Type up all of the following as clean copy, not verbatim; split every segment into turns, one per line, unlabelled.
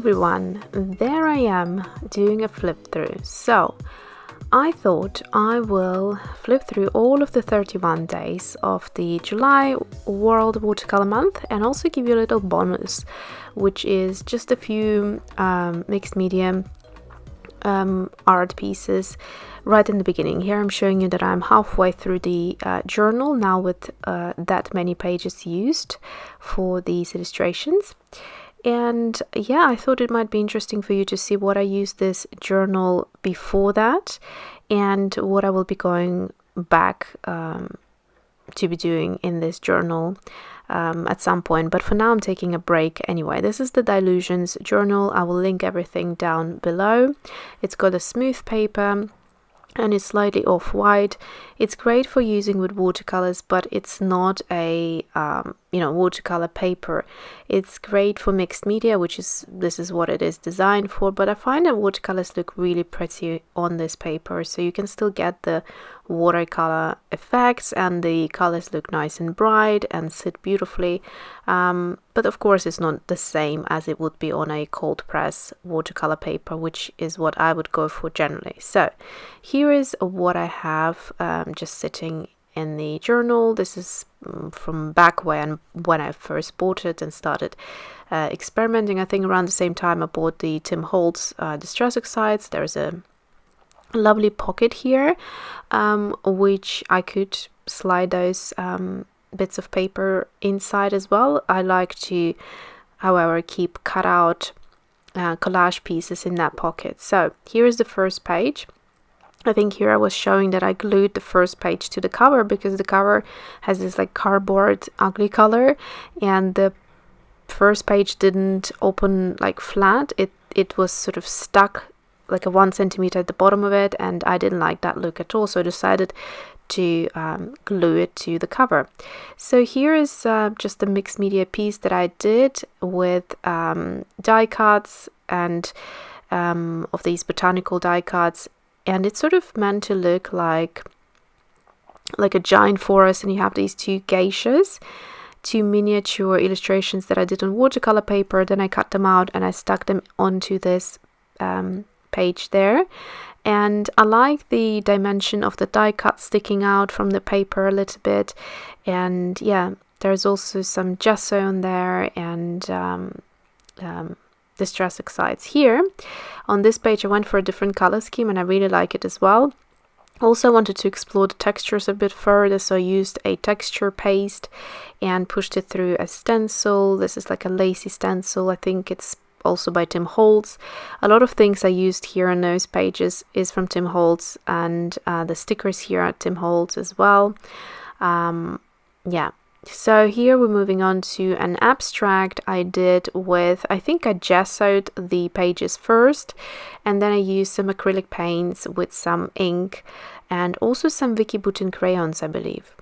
everyone, there I am doing a flip through. So I thought I will flip through all of the 31 days of the July World Watercolor Month and also give you a little bonus, which is just a few mixed media art pieces right in the beginning. Here I'm showing you that I'm halfway through the journal now with that many pages used for these illustrations. And yeah, I thought it might be interesting for you to see what I used this journal before that and what I will be going back to be doing in this journal at some point. But for now, I'm taking a break anyway. This is the Dylusions journal. I will link everything down below. It's got a smooth paper and it's slightly off-white. It's great for using with watercolors, but it's not a watercolor paper. It's great for mixed media, this is what it is designed for, but I find that watercolors look really pretty on this paper, so you can still get the watercolor effects and the colors look nice and bright and sit beautifully, but of course it's not the same as it would be on a cold press watercolor paper, which is what I would go for generally. So here is what I have just sitting in the journal. This is from back when I first bought it and started experimenting. I think around the same time I bought the Tim Holtz Distress Oxides. There's a lovely pocket here, which I could slide those bits of paper inside as well. I like to, however, keep cut out collage pieces in that pocket. So here is the first page. I think here I was showing that I glued the first page to the cover because the cover has this like cardboard ugly color, and the first page didn't open like flat. It was sort of stuck like a 1 centimeter at the bottom of it, and I didn't like that look at all, so I decided to glue it to the cover. So here is just a mixed media piece that I did with die cuts and of these botanical die cuts. And it's sort of meant to look like a giant forest, and you have these two geishas, two miniature illustrations that I did on watercolor paper. Then I cut them out and I stuck them onto this page there. And I like the dimension of the die cut sticking out from the paper a little bit. And yeah, there's also some gesso on there and Distress Oxides here. On this page I went for a different color scheme and I really like it as well. Also I wanted to explore the textures a bit further, so I used a texture paste and pushed it through a stencil. This is like a lacy stencil. I think it's also by Tim Holtz. A lot of things I used here on those pages is from Tim Holtz, and the stickers here are Tim Holtz as well. Yeah. So here we're moving on to an abstract I did with, I think I gessoed the pages first, and then I used some acrylic paints with some ink and also some Vicky Boutin crayons, I believe.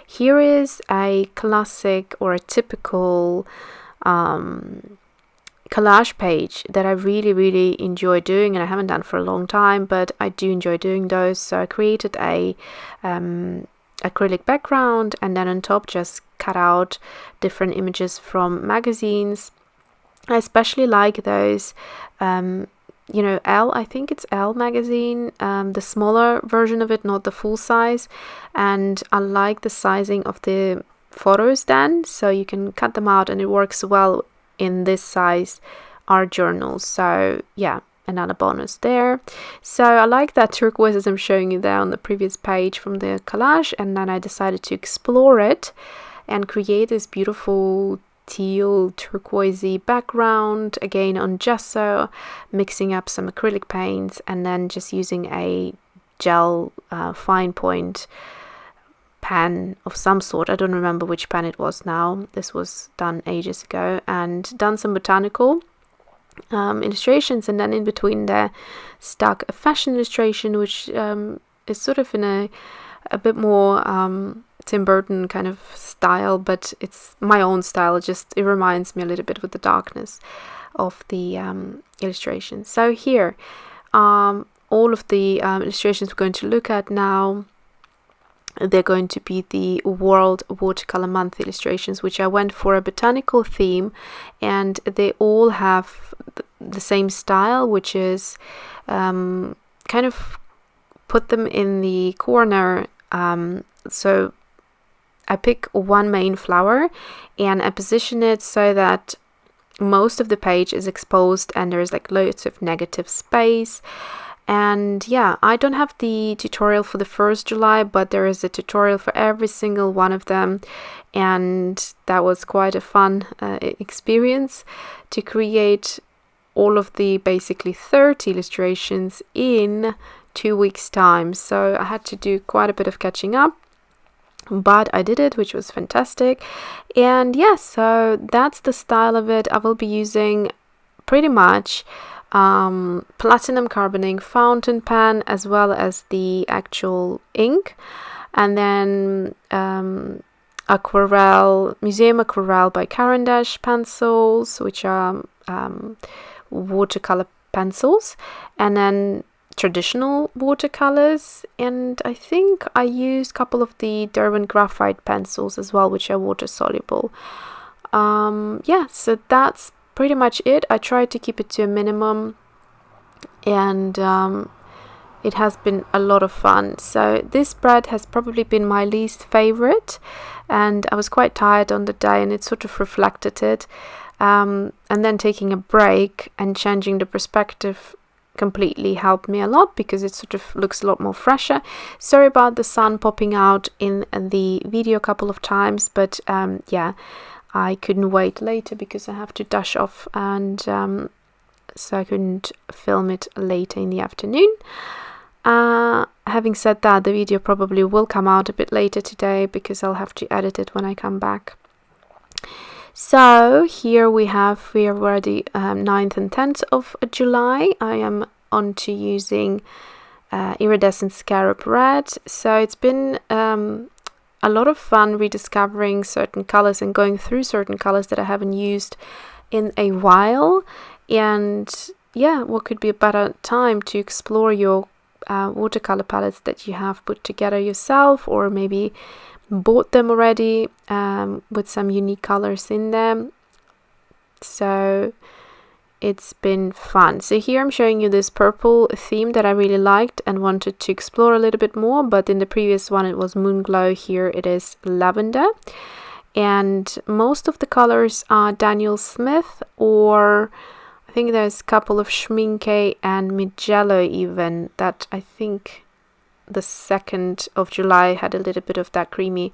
Here is a classic or a typical collage page that I really enjoy doing, and I haven't done for a long time, but I do enjoy doing those. So I created a acrylic background and then on top just cut out different images from magazines. I especially like those Elle, I think it's Elle magazine, the smaller version of it, not the full size, and I like the sizing of the photos then, so you can cut them out and it works well in this size art journals. So yeah, another bonus there. So I like that turquoise as I'm showing you there on the previous page from the collage, and then I decided to explore it and create this beautiful teal turquoisey background, again on gesso, mixing up some acrylic paints and then just using a gel fine point pen of some sort. I don't remember which pen it was now. This was done ages ago, and done some botanical illustrations, and then in between there stuck a fashion illustration, which is sort of in a bit more Tim Burton kind of style, but it's my own style. It reminds me a little bit with the darkness of the illustration. So here all of the illustrations we're going to look at now they're going to be the World Watercolour Month illustrations, which I went for a botanical theme, and they all have the same style, which is kind of put them in the corner. So I pick one main flower and I position it so that most of the page is exposed and there's like loads of negative space. And yeah, I don't have the tutorial for the first July, but there is a tutorial for every single one of them, and that was quite a fun experience to create all of the basically 30 illustrations in 2 weeks time. So I had to do quite a bit of catching up, but I did it, which was fantastic. And yeah, so that's the style of it. I will be using pretty much platinum carbon ink fountain pen, as well as the actual ink, and then aquarelle, museum aquarelle by Caran d'Ache pencils, which are watercolor pencils, and then traditional watercolors, and I think I used a couple of the Derwent graphite pencils as well, which are water soluble. Yeah, so that's pretty much it. I tried to keep it to a minimum, and it has been a lot of fun. So this spread has probably been my least favorite, and I was quite tired on the day, and it sort of reflected it. And then taking a break and changing the perspective completely helped me a lot, because it sort of looks a lot more fresher. Sorry about the sun popping out in the video a couple of times, but yeah, I couldn't wait later because I have to dash off, and so I couldn't film it later in the afternoon. Having said that, the video probably will come out a bit later today because I'll have to edit it when I come back. So here we are already 9th and 10th of July. I am on to using iridescent scarab red. So it's been a lot of fun rediscovering certain colors and going through certain colors that I haven't used in a while. And yeah, what could be a better time to explore your watercolor palettes that you have put together yourself, or maybe bought them already with some unique colors in them. So it's been fun. So here I'm showing you this purple theme that I really liked and wanted to explore a little bit more, but in the previous one it was moon glow. Here it is lavender, and most of the colors are Daniel Smith, or I think there's a couple of Schmincke and mid-yellow even, that I think the 2nd of July had a little bit of that creamy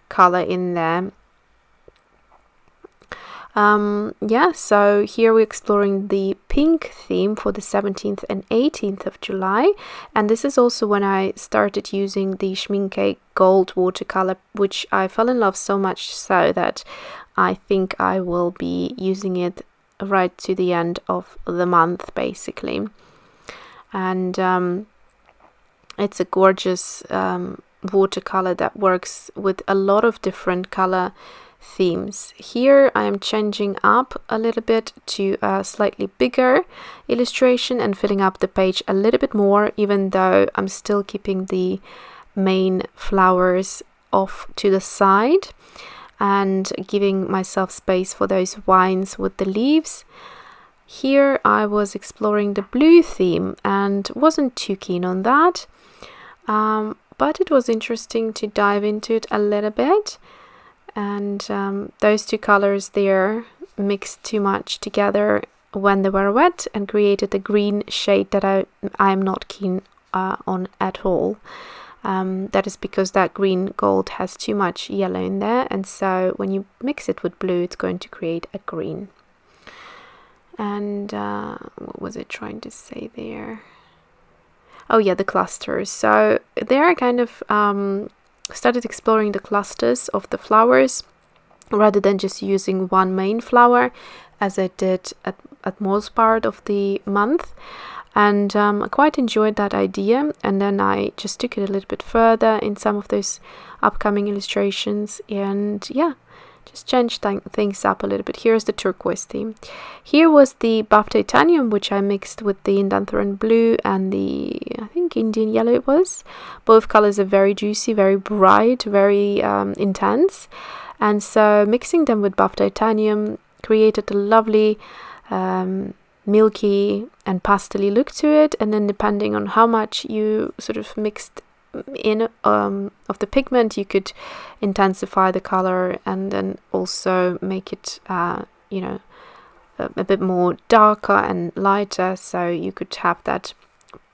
color in there. Yeah, so here we're exploring the pink theme for the 17th and 18th of July, and this is also when I started using the Schmincke gold watercolor, which I fell in love so much so that I think I will be using it right to the end of the month basically. And it's a gorgeous watercolor that works with a lot of different color themes. Here I am changing up a little bit to a slightly bigger illustration and filling up the page a little bit more, even though I'm still keeping the main flowers off to the side and giving myself space for those vines with the leaves. Here I was exploring the blue theme and wasn't too keen on that, but it was interesting to dive into it a little bit. And those two colors there mixed too much together when they were wet and created a green shade that I'm not keen on at all. That is because that green gold has too much yellow in there, and so when you mix it with blue it's going to create a green. And what was it trying to say there? Oh yeah, the clusters. So there I kind of started exploring the clusters of the flowers rather than just using one main flower as I did at most part of the month. And I quite enjoyed that idea, and then I just took it a little bit further in some of those upcoming illustrations, and yeah, just change things up a little bit. Here's the turquoise theme. Here was the buff titanium, which I mixed with the indanthrone blue and the, I think, Indian yellow it was. Both colors are very juicy, very bright, very intense. And so mixing them with buff titanium created a lovely milky and pastely look to it. And then depending on how much you sort of mixed in of the pigment, you could intensify the color and then also make it you know, a bit more darker and lighter, so you could have that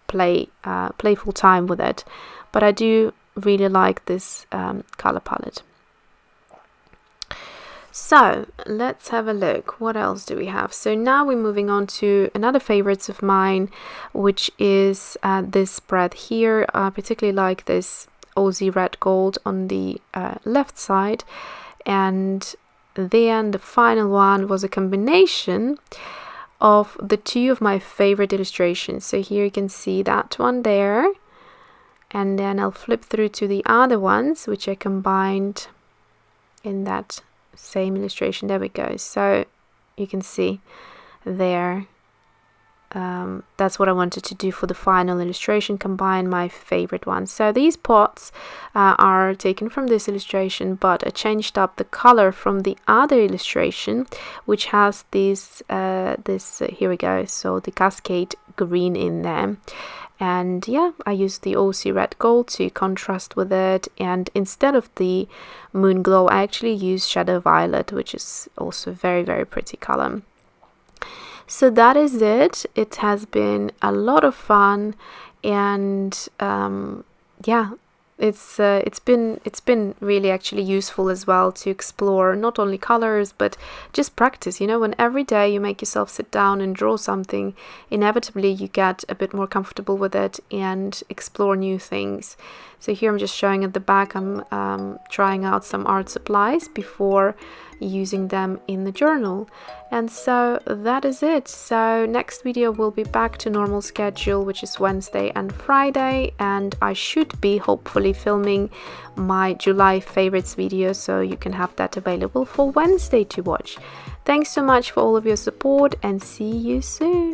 playful time with it. But I do really like this color palette. So let's have a look. What else do we have? So now we're moving on to another favorites of mine, which is this spread here. I particularly like this Aussie red gold on the left side, and then the final one was a combination of the two of my favorite illustrations. So here you can see that one there, and then I'll flip through to the other ones which I combined in that same illustration. There we go. So you can see there, that's what I wanted to do for the final illustration, combine my favorite ones. So these pots are taken from this illustration, but I changed up the color from the other illustration, which has this here we go, so the cascade green in there. And yeah, I used the Aussie red gold to contrast with it, and instead of the moon glow I actually used shadow violet, which is also very, very pretty color. So that is it. It has been a lot of fun, and yeah, it's been really actually useful as well to explore not only colors but just practice. You know, when every day you make yourself sit down and draw something, inevitably you get a bit more comfortable with it and explore new things. So here I'm just showing at the back, I'm trying out some art supplies before using them in the journal. And so that is it. So next video will be back to normal schedule, which is Wednesday and Friday, and I should be hopefully filming my July favorites video, so you can have that available for Wednesday to watch. Thanks so much for all of your support, and see you soon.